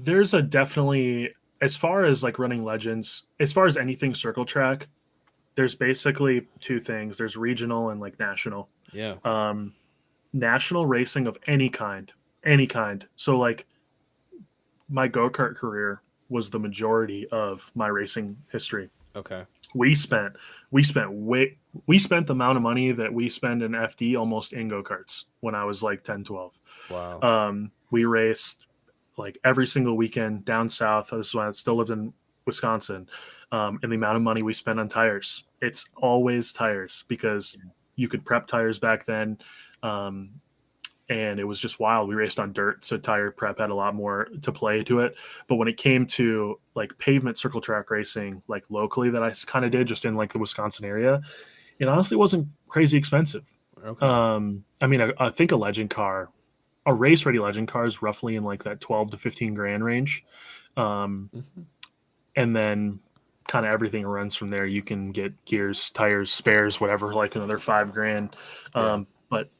there's a definitely, as far as like running legends, as far as anything circle track, there's basically two things. There's regional and like national. Yeah. Um, National racing of any kind, any kind. So like my go-kart career was the majority of my racing history. Okay. We spent we spent way we spent the amount of money that we spend in FD almost in go-karts when I was like 10, 12. Wow. We raced like every single weekend down south. This is when I still lived in Wisconsin. And the amount of money we spent on tires, it's always tires because you could prep tires back then. Um, and it was just wild. We raced on dirt, so tire prep had a lot more to play to it. But when it came to like pavement circle track racing, like locally that I kind of did just in like the Wisconsin area, it honestly wasn't crazy expensive. Okay. I mean, I think a legend car, a race ready legend car is roughly in like that 12 to 15 grand range. Um, Hmm. and then kind of everything runs from there. You can get gears, tires, spares, whatever, like another 5 grand. Yeah. But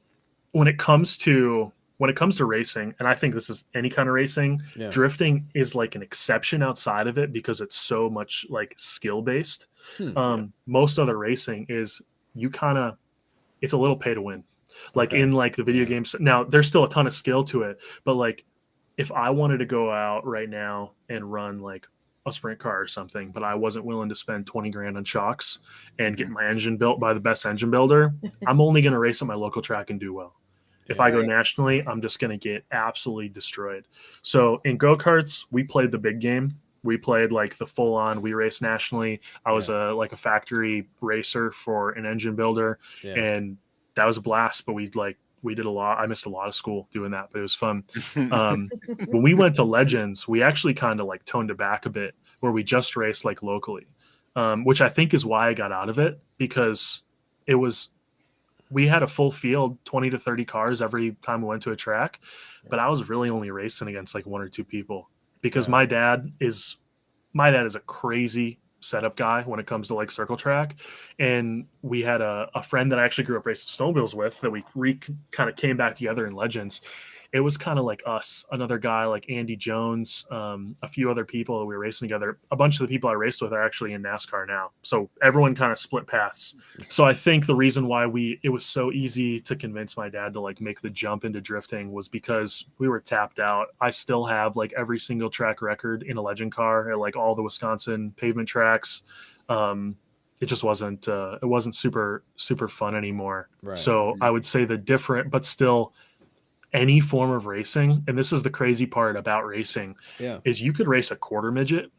when it comes to racing, and I think this is any kind of racing, Yeah. drifting is like an exception outside of it because it's so much like skill based. Hmm. Most other racing is you kind of it's a little pay to win. Like Okay. in like the video Yeah. games. Now there's still a ton of skill to it, but like if I wanted to go out right now and run like a sprint car or something, but I wasn't willing to spend 20 grand on shocks and get Mhm. my engine built by the best engine builder, I'm only going to race at my local track and do well. If I Yeah. go Right. nationally, I'm just going to get absolutely destroyed. So in go karts, we played the big game. We played like the full on. We raced nationally. I was Yeah. a factory racer for an engine builder, Yeah. and that was a blast. But we did a lot. I missed a lot of school doing that, but it was fun. When we went to Legends, we actually kind of like toned it back a bit, where we just raced like locally, which I think is why I got out of it because it was we had a full field, 20 to 30 cars every time we went to a track, but I was really only racing against like one or two people because Right. my dad is a crazy setup guy when it comes to like circle track. And we had a friend that I actually grew up racing snowmobiles with that we kind of came back together in Legends. It was kind of like us, another guy like Andy Jones, a few other people that we were racing together. A bunch of the people I raced with are actually in NASCAR now. So everyone kind of split paths. So I think the reason why it was so easy to convince my dad to like make the jump into drifting was because we were tapped out. I still have like every single track record in a legend car at like all the Wisconsin pavement tracks. It just wasn't super fun anymore. Right. So I would say the different, but still any form of racing, and this is the crazy part about racing, Yeah. is you could race a quarter midget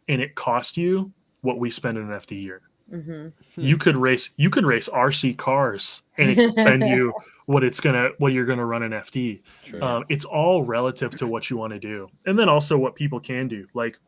and it cost you what we spend in an FD year. Hmm. Hmm. You could race RC cars and it could spend you what you're gonna run in FD. True. It's all relative to what you want to do, and then also what people can do. Like